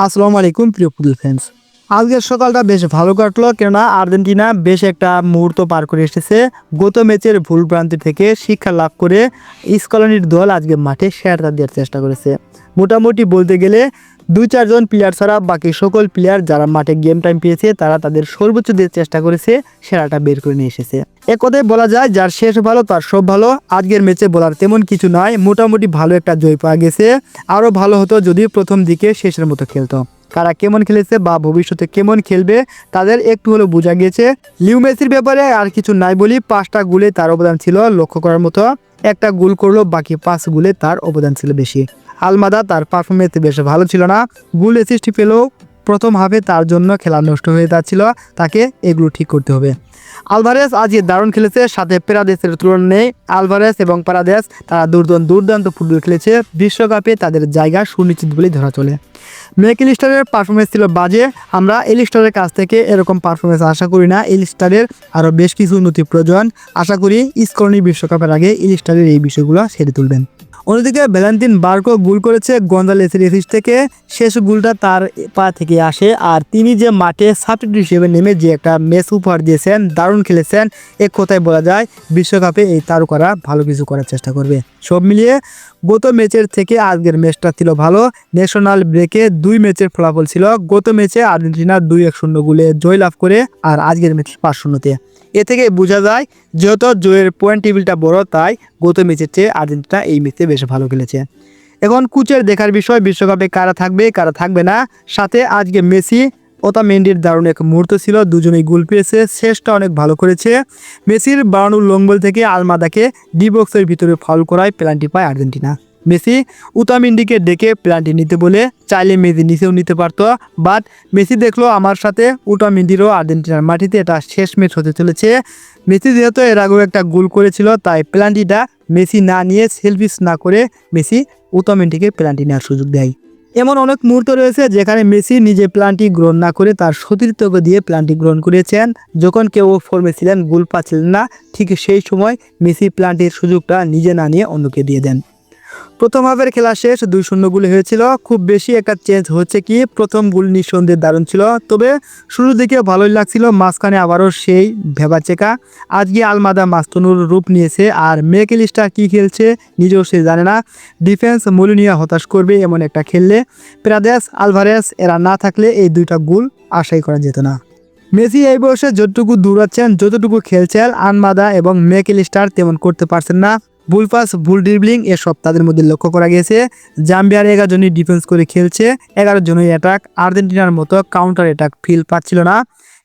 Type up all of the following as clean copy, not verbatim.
আসসালামু আলাইকুম প্রিয় ফুটবল ফ্যান্স। আজকের সকালটা বেশ ভালো কাটলো, কেননা আর্জেন্টিনা বেশ একটা মুহূর্ত পার করে এসেছে। গত ম্যাচের ভুলভ্রান্তি থেকে শিক্ষা লাভ করে স্কলনির দল আজকে মাঠে সেরাটা দেওয়ার চেষ্টা করেছে। মোটামুটি বলতে গেলে 2-4 জন প্লেয়ার ছাড়া বাকি সকল প্লেয়ার যারা মাঠে গেম টাইম পেয়েছে তারা তাদের সর্বোচ্চ দেওয়ার চেষ্টা করেছে, সেরাটা বের করে নিয়ে এসেছে। এক কথায় বলা যায় যার শেষ ভালো তার সব ভালো। আজকের ম্যাচে বলার তেমন কিছু নয়, মোটামুটি ভালো একটা জয় পাওয়া গেছে। আরও ভালো হতো যদি প্রথম দিকে শেষের মতো খেলতো। কারা কেমন খেলেছে বা ভবিষ্যতে কেমন খেলবে তাদের একটু হলেও বোঝা গিয়েছে। লিও মেসির ব্যাপারে আর কিছু নাই বলি, 5টা গোলে তার অবদান ছিল লক্ষ্য করার মতো। একটা গোল করলো, বাকি 5 গোলে তার অবদান ছিল বেশি। আলমাদা তার পারফরমেন্স বেশ ভালো ছিল না, গোল অ্যাসিস্ট পেলেও প্রথম হাফে তার জন্য খেলা নষ্ট হয়ে যাচ্ছিল, তাকে এগুলো ঠিক করতে হবে। আলভারেস আজকে দারুণ খেলেছে, সাথে পেরাদেসের তুলনা নেই। আলভারেস এবং পেরাদেস তারা দুর্দান্ত ফুটবল খেলেছে, বিশ্বকাপে তাদের জায়গা সুনিশ্চিত বলেই ধরা চলে। ম্যাকলিস্টারের পারফরমেন্স ছিল বাজে, আমরা এলিস্টারের কাছ থেকে এরকম পারফরমেন্স আশা করি না। এলিস্টারের আরও বেশ কিছু উন্নতি প্রয়োজন, আশা করি স্কলনি বিশ্বকাপের আগে এলিস্টারের এই বিষয়গুলো সেরে তুলবেন। অন্যদিকে ভ্যালেন্টিন বার্কো গোল করেছে গঞ্জালেসের অ্যাসিস্ট থেকে, শেষ গোলটা তার পা থেকে আসে। আর তিনি যে মাঠে সাবস্টিটিউট হিসেবে নেমে যে একটা ম্যাচ উপহার দিয়েছেন, দারুণ খেলেছেন। এক কথায় বলা যায় বিশ্বকাপে এই তারকারা ভালো কিছু করার চেষ্টা করবে। সব মিলিয়ে গত ম্যাচের থেকে আজকের ম্যাচটা ছিল ভালো। ন্যাশনাল ব্রেকে 2 ম্যাচের ফলাফল ছিল, গত ম্যাচে আর্জেন্টিনা 2-1 গোলে জয় লাভ করে, আর আজকের ম্যাচ 5-0। এ থেকে বোঝা যায় যেহেতু জয়ের পয়েন্ট টেবিলটা বড়, তাই গত ম্যাচের চেয়ে আর্জেন্টিনা এই ম্যাচে বেশ ভালো খেলেছে। এখন কোচের দেখার বিষয়, বিশ্বকাপে কারা থাকবে কারা থাকবে না। সাথে আজকে মেসি ওতামেন্ডির দারুণ এক মুহূর্ত ছিল, দুজনেই গোল পেয়েছে, শেষটা অনেক ভালো করেছে। মেসির বাড়ানো লং বল থেকে আলমাদাকে ডি বক্সের ভিতরে ফাউল করায় পেনাল্টি পায় আর্জেন্টিনা। মেসি ওতামেন্ডিকে ডেকে পেনাল্টি নিতে বলে চাইলে মেসি নিচেও নিতে পারতো, বাট মেসি দেখলো আমার সাথে ওতামেন্ডিরও আর্জেন্টিনার মাটিতে এটা শেষ ম্যাচ হতে চলেছে। মেসি যেহেতু এর আগেও একটা গোল করেছিল, তাই পেনাল্টিটা মেসি না নিয়ে সেলফিশ না করে মেসি ওতামেন্ডিকে পেনাল্টি নেওয়ার সুযোগ দেয়। এমন অনেক মুহূর্ত রয়েছে যেখানে মেসি নিজে প্লান্টি গ্রহণ না করে তার সতীর্থকে দিয়ে প্লান্টি গ্রহণ করেছেন। যখন কেউ ফর্মে ছিলেন, গোল পাচ্ছিলেন না, ঠিক সেই সময় মেসি প্লান্টির সুযোগটা নিজে না নিয়ে অন্যকে দিয়ে দেন। প্রথম হাফের খেলা শেষ 2-0 গোলে হয়েছিল। খুব বেশি একটা চেঞ্জ হচ্ছে কি, প্রথম গোল নিঃসন্দেহে দারুণ ছিল, তবে শুরুর দিকে ভালোই লাগছিল, মাঝখানে আবারও সেই ভেবাচেকা। আজকে আলমাদা মাস্তানুর রূপ নিয়েছে, আর ম্যাকলিস্টার কি খেলছে নিজেও সে জানে না। ডিফেন্স মলিনিয়া হতাশ করবে এমন একটা খেললে। পেরাদেস আলভারেস এরা না থাকলে এই 2টা গোল আশাই করা যেত না। মেসি এই বয়সে যতটুকু দৌড়াচ্ছেন, যতটুকু খেলছেন, আলমাদা এবং ম্যাকলিস্টার তেমন করতে পারছেন না। ভুল পাস, ভুল ড্রিবলিং এসব তাদের মধ্যে লক্ষ্য করা গেছে। জাম্বিয়ার 11 জনই ডিফেন্স করে খেলছে, 11 জনই অ্যাটাক। আর্জেন্টিনার মতো কাউন্টার অ্যাটাক ফিল পাচ্ছিল না।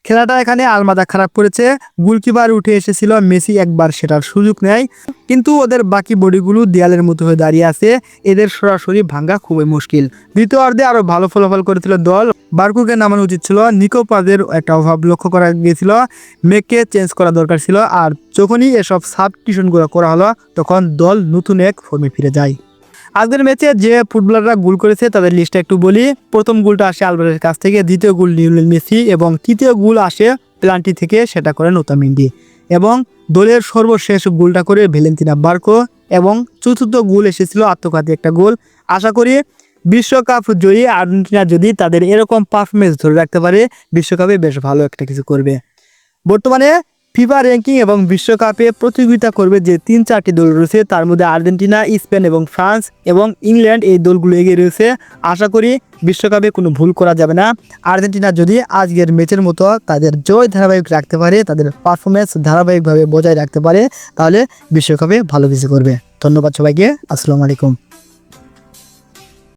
খেলাটা এখানে আলমাদা খারাপ করেছে, গোলকিপার উঠে এসেছিল, মেসি একবার সেটার সুযোগ নেয়, কিন্তু ওদের বাকি বডিগুলো দেয়ালের মতো হয়ে দাঁড়িয়ে আছে, এদের সরাসরি ভাঙ্গা খুবই মুশকিল। দ্বিতীয়ার্ধে আরও ভালো ফলাফল করেছিল দল, বার্কুকে নামানো উচিত ছিল, নিকো পাজের একটা অভাব লক্ষ্য করা গিয়েছিল, মেককে চেঞ্জ করা দরকার ছিল। আর যখনই এসব সাবস্টিটিউশনগুলো করা হলো তখন দল নতুন এক ফর্মে ফিরে যায়। আজকের ম্যাচে যে ফুটবলাররা গোল করেছে তাদের লিস্টটা একটু বলি। প্রথম গোলটা আসে আলভারেজের কাছ থেকে, দ্বিতীয় গোল লিওনেল মেসি, এবং তৃতীয় গোল আসে পেনাল্টি থেকে, সেটা করেন ওতামেন্ডি, এবং দলের সর্বশেষ গোলটা করে ভ্যালেন্টিনা বার্কো, এবং চতুর্থ গোল এসেছিল আত্মঘাতী একটা গোল। আশা করি বিশ্বকাপ জয়ী আর্জেন্টিনা যদি তাদের এরকম পারফরমেন্স ধরে রাখতে পারে, বিশ্বকাপে বেশ ভালো একটা কিছু করবে। বর্তমানে ফিফা র্যাঙ্কিং এবং বিশ্বকাপে প্রতিযোগিতা করবে যে 3-4টি দল রয়েছে, তার মধ্যে আর্জেন্টিনা, স্পেন এবং ফ্রান্স এবং ইংল্যান্ড এই দলগুলো এগিয়ে রয়েছে। আশা করি বিশ্বকাপে কোনো ভুল করা যাবে না। আর্জেন্টিনা যদি আজকের ম্যাচের মতো তাদের জয় ধারাবাহিক রাখতে পারে, তাদের পারফরমেন্স ধারাবাহিকভাবে বজায় রাখতে পারে, তাহলে বিশ্বকাপে ভালো কিছু করবে। ধন্যবাদ সবাইকে, আসসালামু আলাইকুম।